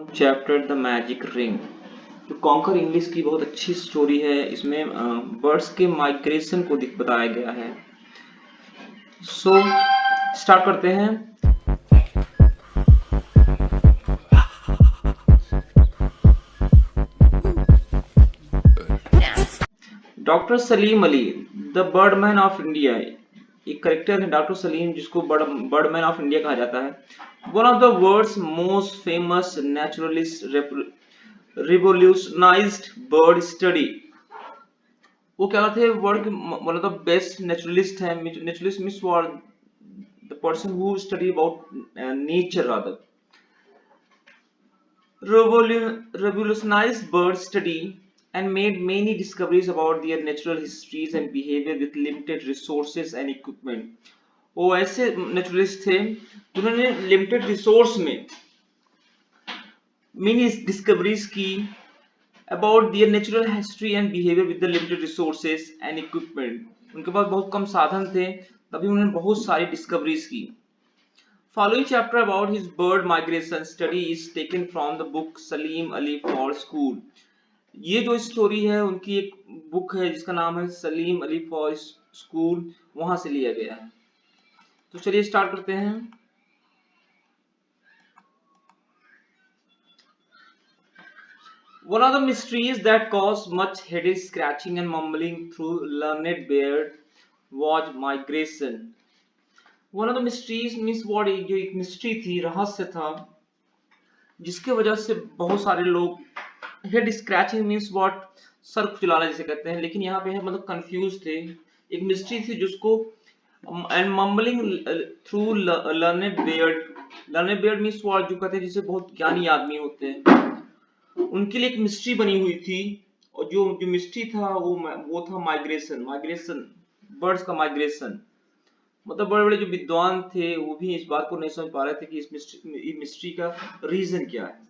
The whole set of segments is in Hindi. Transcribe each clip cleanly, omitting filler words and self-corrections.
Chapter the magic ring. तो कॉन्कर इंग्लिश की बहुत अच्छी स्टोरी है। इसमें बर्ड्स के माइग्रेशन को बताया गया है। सो स्टार्ट करते हैं। Doctor Salim Ali, the birdman of India. एक करेक्टर है डॉक्टर सलीम, जिसको बर्डमैन ऑफ इंडिया कहा जाता है। One of the world's most famous naturalist revolutionized bird study. वो क्या थे? वर्ल्ड के one of the best naturalist है। Naturalist means for the person who study about nature rather. revolutionized bird study and made many discoveries about their natural histories and behavior with limited resources and equipment। वो ऐसे नेचुरलिस्ट थे जिन्होंने लिमिटेड रिसोर्स में मेनी डिस्कवरीज की about their natural history and behavior with the limited resources and equipment। उनके पास बहुत कम साधन थे, तभी उन्होंने बहुत सारी डिस्कवरीज की। Following chapter about his bird migration study is taken from the book Salim Ali for school। ये जो स्टोरी है उनकी एक बुक है जिसका नाम है सलीम अली फॉर स्कूल, वहां से लिया गया है। तो चलिए स्टार्ट करते हैं। One of the mysteries that caused much head scratching and mumbling through learned beard was migration। One of the mysteries means what? जो एक मिस्ट्री थी, रहस्य था, जिसके वजह से बहुत सारे लोग हेड स्क्रैचिंग मींस व्हाट, सर खुजलाना जिसे कहते हैं, लेकिन यहाँ पे है मतलब कंफ्यूज थे। एक मिस्ट्री थी जिसको and mumbling through learned beard means what, जो कहते हैं जिसे बहुत ज्ञानी आदमी होते हैं, उनके लिए एक मिस्ट्री बनी हुई थी। और जो मिस्ट्री था वो था माइग्रेशन। बर्ड्स का माइग्रेशन। मतलब बड़े बड़े जो विद्वान थे वो भी इस बात को नहीं समझ पा रहे थे कि इस मिस्ट्री का रीजन क्या है।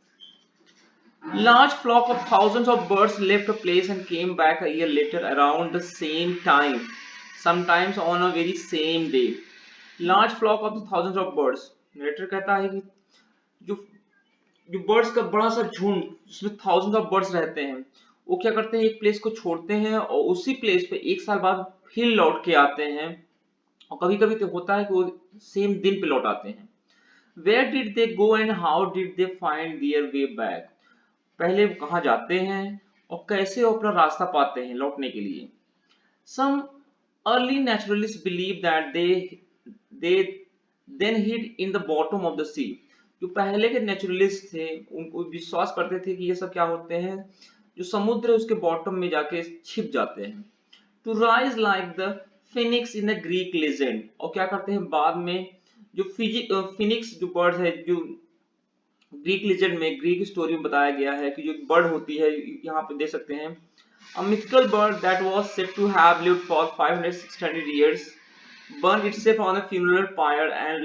Large flock of thousands of birds left a place and came back a year later around the same time, sometimes on a very same day। Large flock of thousands of birds, narrator कहता है कि जो बर्ड्स का बड़ा सा झुंड जिसमें थाउजेंड्स ऑफ बर्ड्स रहते हैं, वो क्या करते हैं, एक प्लेस को छोड़ते हैं और उसी प्लेस पे एक साल बाद फिर लौट के आते हैं। और कभी कभी तो होता है कि वो सेम दिन पे लौट आते हैं। Where did they go and how did they find their way back? पहले वो कहाँ जाते हैं और कैसे वो अपना रास्ता पाते हैं लौटने के लिए। Some early naturalists believed that they then hid in the bottom of the sea। जो पहले के नेचुरलिस्ट थे उनको विश्वास करते थे कि ये सब क्या होते हैं, जो समुद्र है उसके बॉटम में जाके छिप जाते हैं। To rise like the phoenix in the Greek legend। और क्या करते हैं बाद में, जो फिनिक्स जो बर्ड है, जो ग्रीक लेजेंड में, ग्रीक स्टोरी में बताया गया है कि जो बर्ड होती है, यहाँ पे देख सकते हैं, a mythical bird that was said to have lived for 500-600 years burned itself on a funeral pyre and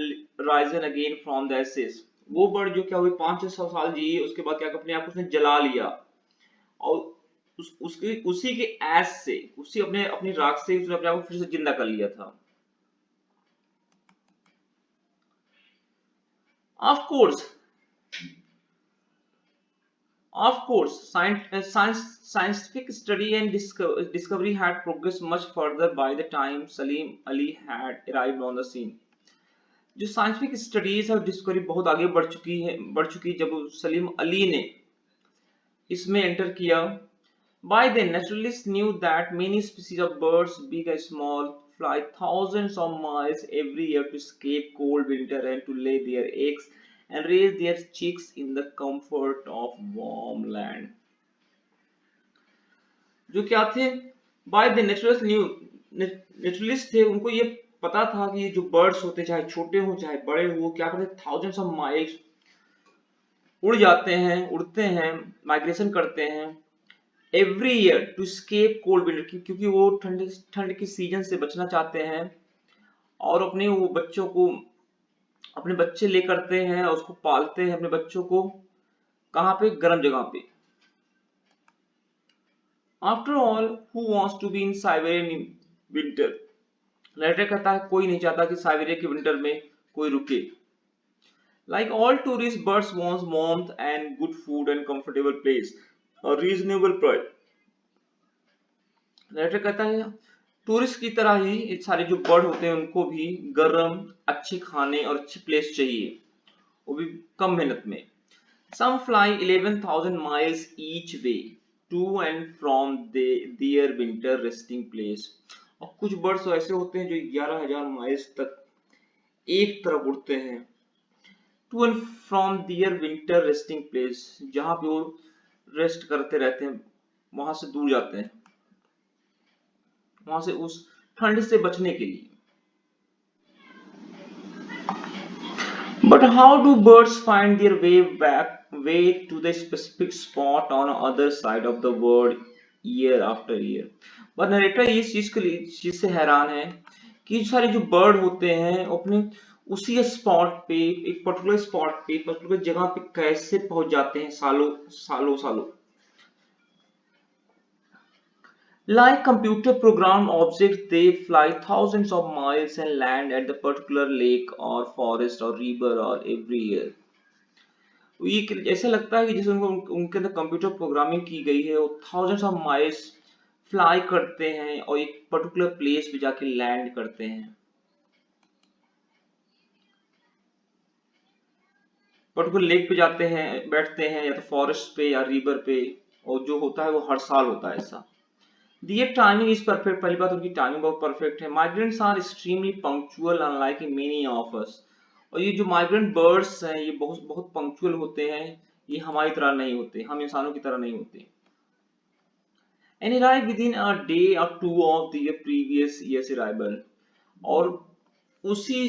risen again from the ashes। वो बर्ड जो क्या हुई 500 साल जी, उसके बाद क्या अपने आप उसने जला लिया और उसी के ऐश से, उसी अपनी राख से उसने अपने आप को फिर से जिंदा कर लिया था। Of course, scientific study and discovery had progressed much further by the time Salim Ali had arrived on the scene। जो साइंटिफिक स्टडीज और डिस्कवरी बहुत आगे बढ़ चुकी जब सलीम अली ने इसमें एंटर किया। By then, naturalists knew that many species of birds, big and small, fly thousands of miles every year to escape cold winter and to lay their eggs and raise their chicks in the comfort of warm land। जो क्या थे, by the naturalists थे, उनको ये पता था कि ये जो बर्ड्स होते हैं, चाहे छोटे हो चाहे बड़े हो, क्या करते हैं, थाउजेंड्स ऑफ माइल्स उड़ते हैं, माइग्रेशन करते हैं every year to escape cold winter, क्योंकि वो ठंड के सीजन से बचना चाहते हैं और अपने वो बच्चों को, अपने बच्चे ले करते हैं और उसको पालते हैं अपने बच्चों को, कहां पे, गर्म जगह पे। After all who wants to be in Siberian winter. Letter कहता है कोई नहीं चाहता कि साइबेरिया के विंटर में कोई रुके। Like all tourist birds wants warmth and good food and comfortable place, a reasonable price. Letter कहता है टूरिस्ट की तरह ही ये सारे जो बर्ड होते हैं उनको भी गर्म, अच्छे खाने और अच्छी प्लेस चाहिए, वो भी कम मेहनत में. Some fly 11,000 miles each way to and from their winter resting place. और कुछ बर्ड्स ऐसे होते हैं जो 11,000 माइल्स तक एक तरफ उड़ते हैं. To and from their winter resting place, जहां पे वो रेस्ट करते रहते हैं, वहां से दूर जाते हैं, वहां से उस ठंड से बचने के लिए. But how do birds find their way to the specific spot on other side of the world year after year? पर नरेटर इस चीज से हैरान है कि सारे जो बर्ड होते हैं अपने उसी स्पॉट पे, एक पर्टिकुलर स्पॉट पे, पर्टिकुलर जगह पे कैसे पहुंच जाते हैं सालों सालों सालों. Like computer programmed objects, they fly thousands of miles and land at the particular lake or forest or river or every year. ये ऐसा लगता है कि जैसे उनके अंदर कंप्यूटर प्रोग्रामिंग की गई है, वो थाउजेंड्स ऑफ माइल्स फ्लाई करते हैं और एक पर्टिकुलर प्लेस पे जाके लैंड करते हैं, पर्टिकुलर लेक पे जाते हैं, बैठते हैं, या तो फॉरेस्ट पे या रिवर पे, और जो होता है वो हर साल होता है ऐसा. The timing is perfect. पहली बात उनकी टाइमिंग बहुत परफेक्ट है. Migrants are extremely punctual, unlike many of us. और ये जो माइग्रेंट बर्ड्स हैं ये बहुत बहुत पंक्चुअल होते हैं, ये हमारी तरह नहीं होते, हम इंसानों की तरह नहीं होते. And arrive within a day or two of the previous year's arrival. और उसी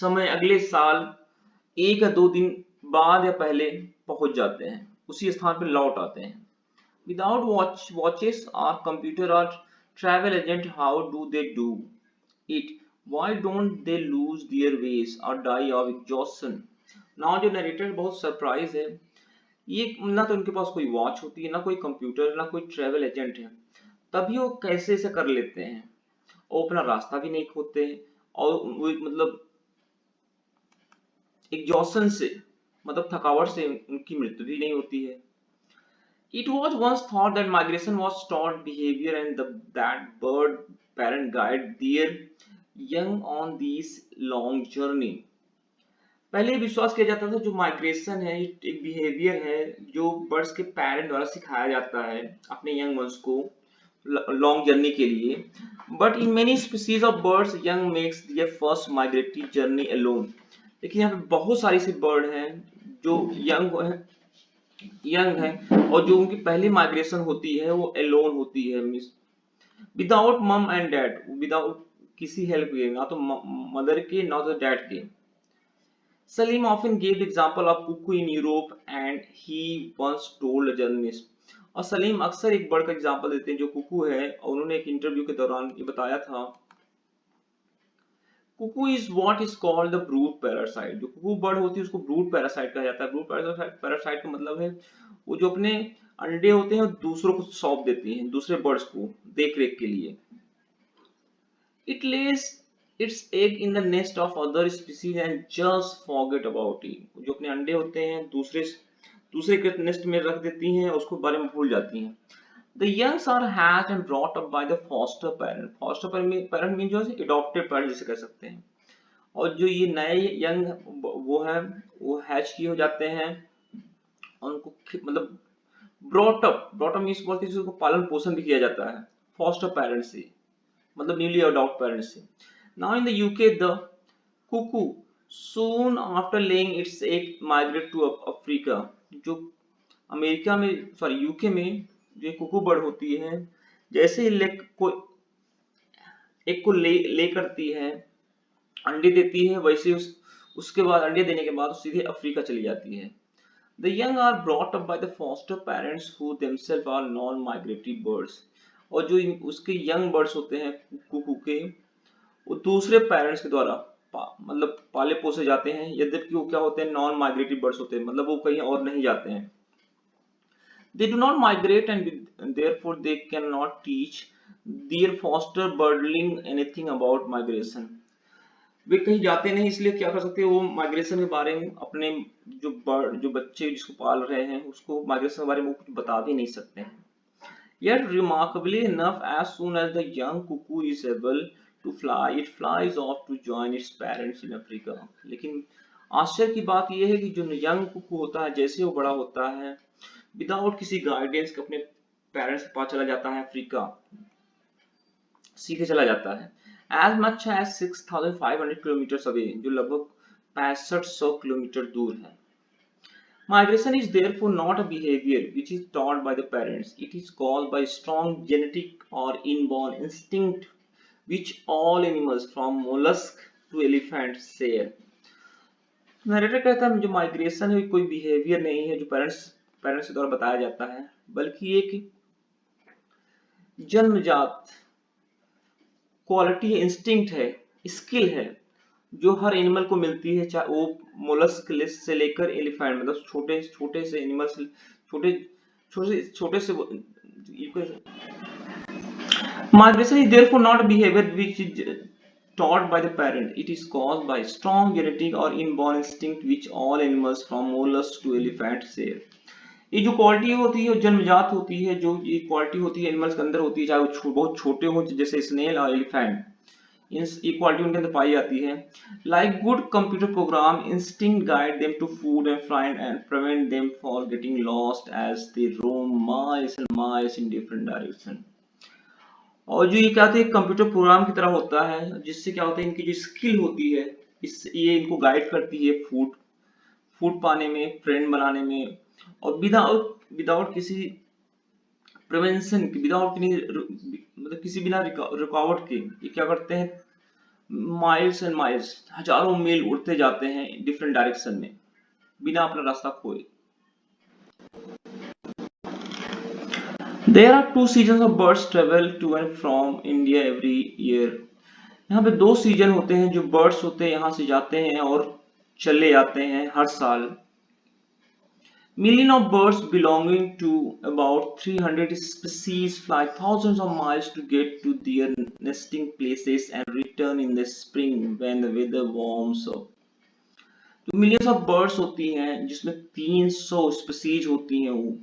समय अगले साल एक या दो दिन बाद या पहले पहुंच जाते हैं, उसी स्थान पर लौट आते हैं. Without watches or computer or travel agent, how do they do it? Why don't they lose their ways or die of exhaustion? Now जो नरेटर बहुत सरप्राइज है, ये ना तो उनके पास कोई वॉच होती है, ना कोई कंप्यूटर, ना कोई ट्रैवल एजेंट है, तभी वो कैसे ऐसे कर लेते हैं, और अपना रास्ता भी नहीं खोते हैं, और वो मतलब एग्जॉशन से, मतलब थकावट से उनकी मृत्यु भी नहीं होती है. It was once thought that migration was taught behavior and that bird parent guide their young on these long journey. पहले विश्वास किया जाता था जो माइग्रेशन है एक बिहेवियर है जो बर्ड्स के पेरेंट द्वारा सिखाया जाता है अपने यंग वंस को लॉन्ग जर्नी के लिए. But in many species of birds young makes there first migratory journey alone. लेकिन यहाँ पे बहुत सारी सी बर्ड हैं जो यंग है और जो उनकी पहली माइग्रेशन होती है वो एलोन होती है, विदाउट मम एंड डैड, विदाउट किसी हेल्प के, ना तो मदर के ना तो डैड के. Salim often gave the example of cuckoo in Europe and he once told a journalist. और सलीम अक्सर एक बर्ड का एग्जांपल देते हैं जो कुकू है, और उन्होंने एक इंटरव्यू के दौरान ये बताया था. Kuku is what is called the brood parasite. जो कुकू बर्ड होती है उसको ब्रूड पैरासाइट कहा जाता है. ब्रूड पैरासाइट का मतलब है वो जो अपने अंडे होते हैं दूसरों को सौंप देती हैं, दूसरे बर्ड्स को देख रेख के लिए. It Lay's it's egg in the nest of other species and just forget about it. जो अपने अंडे होते हैं दूसरे के नेस्ट में रख देती हैं, उसको बारे में भूल जाती हैं. The youngs are hatched and brought up by the foster parent. Foster parent means जो है adopted parent जिसे कह सकते हैं. और जो ये नए यंग वो है वो हैच किए हो जाते हैं, उनको मतलब ब्रॉट अप मीन्स बोलते हैं उसको पालन पोषण भी किया जाता है फॉस्टर पेरेंट से, मतलब न्यूली अडॉप्ट पेरेंट से. Now in the UK the Kuku soon after laying its egg migrate to Africa. जो अमेरिका में यूके में जो कुकू बर्ड होती है जैसे ही एक को ले करती है, अंडे देती है, वैसे उसके बाद अंडे देने के बाद सीधे अफ्रीका चली जाती है. The young are brought up by the foster parents who themselves are non-migratory birds. और जो उसके यंग बर्ड्स होते हैं कुकू के, वो दूसरे पेरेंट्स के द्वारा मतलब पाले पोसे जाते हैं, यद्यपि वो क्या होते हैं नॉन माइग्रेटरी बर्ड्स होते हैं, मतलब वो कहीं और नहीं जाते हैं. They do not migrate and therefore they cannot teach their foster birdling anything about migration. वे कहीं जाते नहीं, इसलिए क्या कर सकते हैं वो माइग्रेशन के बारे में अपने जो बच्चे जिसको पाल रहे हैं उसको माइग्रेशन के बारे में वो कुछ बता भी नहीं सकते हैं। Yet remarkably enough, as soon as the young cuckoo is able to fly, it flies off to join its parents in Africa. लेकिन आश्चर्य की बात यह है कि जो यंग कुकू होता है जैसे वो बड़ा होता है विदाउट किसी गाइडेंस के अपने पेरेंट्स के पास चला जाता है, अफ्रीका सीधे चला जाता है। As much as 6,500 kilometers away, जो लगभग 6500 किलोमीटर दूर है। Migration is therefore not a behavior which is taught by the parents. It is caused by strong genetic or inborn instinct which all animals from mollusk to elephant share. Narrator कहता है जो माइग्रेशन है कोई बिहेवियर नहीं है जो पेरेंट्स के द्वारा बताया जाता है, बल्कि एक जन्मजात क्वालिटी है, इंस्टिंक्ट है, स्किल है जो हर एनिमल को मिलती है, चाहे वो मोलस्क से लेकर एलिफेंट, मतलब छोटे छोटे से एनिमल से छोटे छोटे छोटे से। Migration is therefore not behaviour which is taught by the parent. It is caused by strong genetic or inborn instinct which all animals from mollusks to elephant share. ये जो क्वालिटी होती है वो जन्मजात होती है, जो ये क्वालिटी होती है एनिमल्स के अंदर होती है, चाहे वो बहुत छोटे हों जैसे स्नेल और एलिफेंट, ये क्वालिटी उनके अंदर पाई जाती है। Like good computer program, instinct guide them to food and find and prevent them for getting lost as they roam miles and miles in different direction. और जो ये क्या होता है कंप्यूटर प्रोग्राम की तरह होता है, जिससे क्या होता है इनकी जो स्किल होती है ये इनको गाइड करती है फूड पाने में, फ्रेंड बनाने में, और विदाउट किसी प्रिवेंशन के, मतलब किसी बिना रुकावट के ये क्या करते हैं माइल्स एंड माइल्स, हजारों मील उड़ते जाते हैं डिफरेंट डायरेक्शन में बिना अपना रास्ता खोए। There are two seasons of birds travel to and from India every year. यहाँ पे 2 सीजन होते हैं जो बर्ड्स होते हैं यहाँ से जाते हैं और चले जाते हैं हर साल। Millions of birds belonging to about 300 species fly thousands of miles to get to their nesting places and return in the spring when the weather warms up. तो मिलियंस ऑफ बर्ड्स होती हैं जिसमें 300 स्पीसीज होती हैं वो,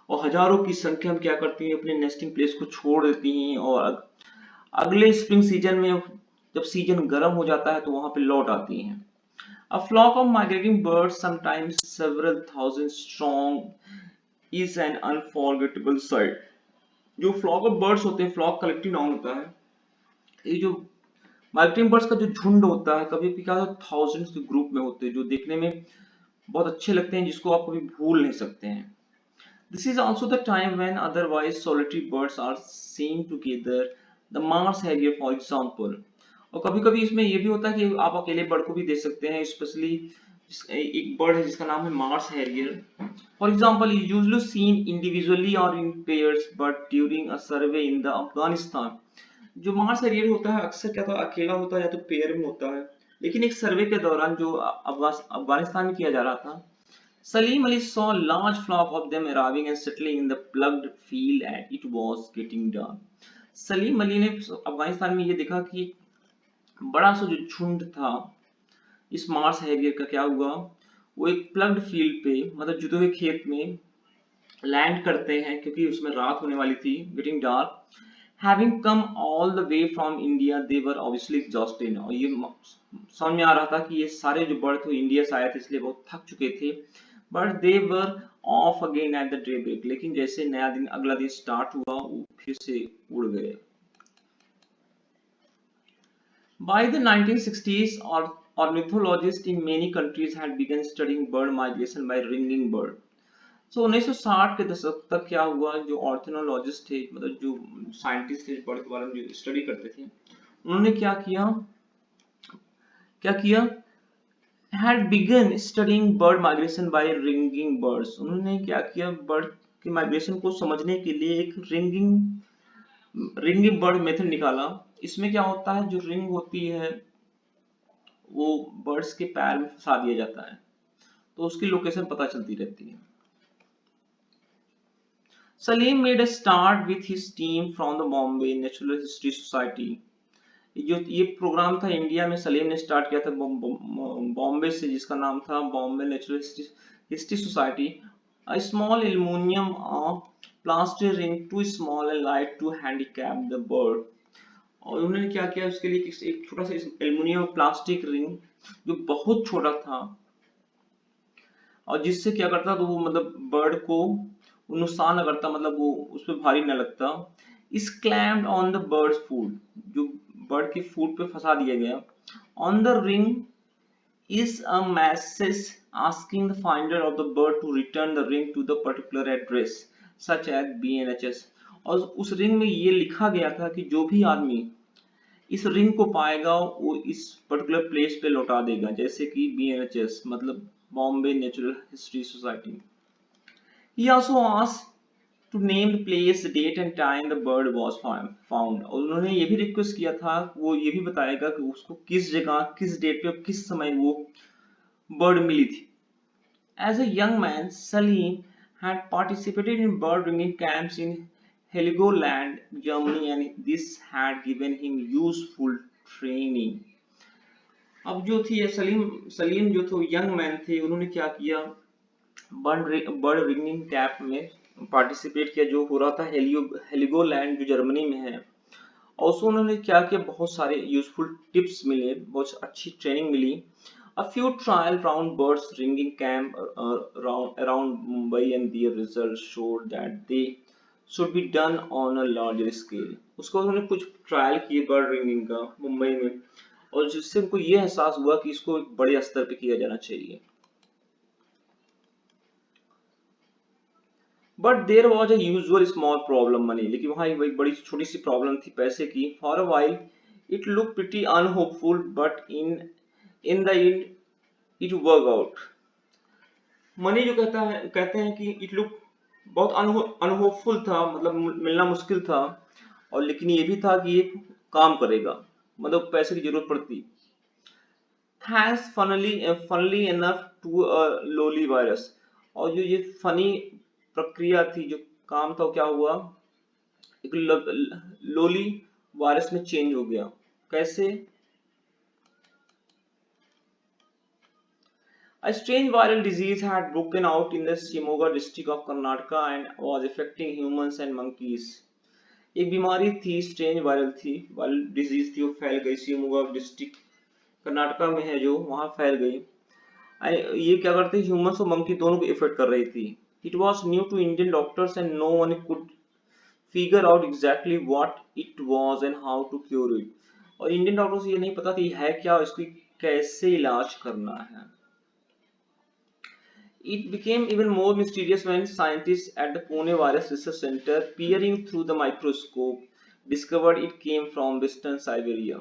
और हजारों की संख्या में क्या करती हैं अपने नेस्टिंग प्लेस को छोड़ देती हैं और अगले स्प्रिंग सीजन में जब सीजन गर्म हो जाता है तो वहां पे लौट आती हैं। A flock of migrating birds, sometimes several thousand strong, is an unforgettable sight. जो फ्लॉक ऑफ बर्ड्स होते हैं, फ्लॉक कलेक्टिव नाउन होता है, ये जो माइग्रेटिंग बर्ड्स का जो झुंड होता है कभी भी क्या होता है थाउजेंड्स के ग्रुप में होते हैं जो देखने में बहुत अच्छे लगते हैं, जिसको आप कभी भूल नहीं सकते हैं। This is also the time when otherwise solitary birds are seen together. The Mars Harrier, for example. और कभी-कभी इसमें ये भी होता है कि आप अकेले बर्ड को भी देख सकते हैं, स्पेशली एक बर्ड है जिसका नाम है Mars Harrier. For example, is usually seen individually or in pairs, but during a survey in the Afghanistan, जो मार्स हैरियर होता है अक्सर क्या होता है अकेला होता है या तो पेयर में होता है, लेकिन एक सर्वे के दौरान जो अफगानिस्तान में किया जा रहा था, Salim Ali saw a large flock of them arriving and settling in the plugged field and it was getting dark. Salim Ali ने अफगानिस्तान में ये देखा कि बड़ा सा जो झुंड था इस मार्स हैरियर का क्या हुआ, वो एक प्लग्ड फील्ड पे, मतलब जुते हुए खेत में लैंड करते हैं क्योंकि उसमें रात होने वाली थी, getting dark. Having come all the way from India, they were obviously exhausted. और ये समझ में आ रहा था कि ये सारे जो बर्ड थे इंडिया से आए थे इसलिए बहुत थक चुके थे, but they were off again at the daybreak. लेकिन जैसे नया दिन अगला दिन स्टार्ट हुआ वो फिर से उड़ गए। By the 1960s, ornithologists in many countries had begun studying bird migration by ringing bird. So 1960 के दशक तक क्या हुआ, जो ऑर्थोनोलॉजिस्ट थे, मतलब जो साइंटिस्ट थे बर्ड के बारे में जो स्टडी करते थे, उन्होंने क्या किया had begun studying bird migration by ringing birds. उन्होंने क्या किया, बर्ड की माइग्रेशन को समझने के लिए एक रिंगिंग बर्ड मेथड निकाला। इसमें क्या होता है, जो रिंग होती है वो बर्ड्स के पैर में फंसा दिया जाता है तो उसकी लोकेशन पता चलती रहती है। Salim made a start with his team from the Bombay Natural History Society. जो ये प्रोग्राम था इंडिया में सलीम ने स्टार्ट किया था बॉम्बे से, जिसका नाम था Bombay natural history society. A small aluminium plastic ring too small and light to handicap the bird. और उन्होंने क्या किया उसके लिए, एक छोटा सा एल्युमिनियम प्लास्टिक रिंग जो बहुत छोटा था, और जिससे क्या करता तो वो मतलब बर्ड को नुकसान न करता, मतलब वो उस पर भारी न लगता। इस claimed on the birds food, जो बर्ड की फूड पे फंसा दिया गया। On the ring is a message asking the finder of the bird to return the ring to the particular address such as BNHS। और उस रिंग में ये लिखा गया था कि जो भी आदमी इस रिंग को पाएगा वो इस पर्टिकुलर प्लेस पे लौटा देगा, जैसे कि BNHS मतलब Bombay natural history society. He also asked to name the place, the date and time the bird was found। और उन्होंने ये भी रिक्वेस्ट किया था वो ये भी बताएगा कि उसको किस जगह, किस डेट पे, किस समय वो बर्ड मिली थी। As a young man, Salim had participated in bird ringing camps in Heligoland, Germany, and this had given him useful training। अब जो थी सलीम सलीम जो थे यंग मैन थे, उन्होंने क्या किया, बर्ड रिंगिंग कैंप में पार्टिसिपेट किया जो हो रहा था हेलिगोलैंड जो जर्मनी में है। और उसको उन्होंने क्या किया, बहुत सारे यूजफुल टिप्स मिले, बहुत अच्छी ट्रेनिंग मिली। A few trial round birds ringing camp around Mumbai and their results showed that they should be done on a larger scale। उसको उन्होंने कुछ ट्रायल किए बर्ड रिंगिंग का मुंबई में, और जिससे उनको ये एहसास हुआ कि इसको एक बड़े स्तर पे किया जाना चाहिए। But there was a usual small problem money। लेकिन वहाँ एक बड़ी छोटी सी प्रॉब्लम थी पैसे की। For a while it looked pretty unhopeful, but in the end it worked out। Money जो कहते हैं कि इट लुक बहुत अनहोपफुल था, मतलब मिलना मुश्किल था, और लेकिन ये भी था कि ये काम करेगा, मतलब पैसे की जरूरत पड़ती। Thanks funnily enough to a lowly virus। और जो ये फनी प्रक्रिया थी, जो काम था, क्या हुआ, एक लोली वायरस में चेंज हो गया। कैसे? A strange viral disease had broken out in the Shimoga district of Karnataka and was affecting humans and monkeys। एक बीमारी थी, स्ट्रेंज वायरल डिजीज थी, वो फैल गई शिमोगा डिस्ट्रिक्ट कर्नाटका में है जो, वहां फैल गई। ये क्या करते, ह्यूमंस और मंकी दोनों को इफेक्ट कर रही थी। It was new to Indian doctors and no one could figure out exactly what it was and how to cure it. और इंडियन डॉक्टर्स ये नहीं पता था है क्या, इसकी कैसे इलाज करना है। It became even more mysterious when scientists at the Pune Virus Research Center, peering through the microscope, discovered it came from Western Siberia।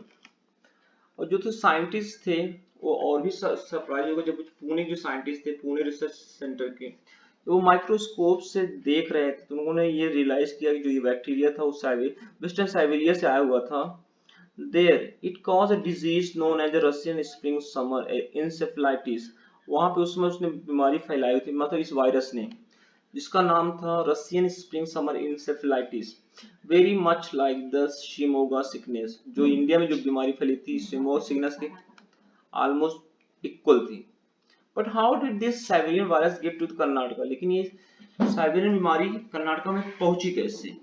और जो तो साइंटिस्ट थे वो और भी सरप्राइज होगा जब पुणे जो साइंटिस्ट थे पुणे रिसर्च सेंटर के, वो माइक्रोस्कोप से देख रहे थे, तो उन्होंने ये रियलाइज किया कि जो ये बैक्टीरिया था वो वेस्टर्न साइबेरिया से आया हुआ था। There it caused a disease known as the Russian spring summer encephalitis। वहां पे उसमें उसने बीमारी फैलाई हुई थी, मतलब इस वायरस ने, जिसका नाम था Russian spring summer encephalitis. Very much like the Shimoga sickness, जो इंडिया में जो बीमारी फैली थी शिमोगा सिकनेस के ऑलमोस्ट इक्वल थी। But how did this Siberian virus get to Karnataka? लेकिन ये साइबेरियन बीमारी कर्नाटका में पहुंची कैसे?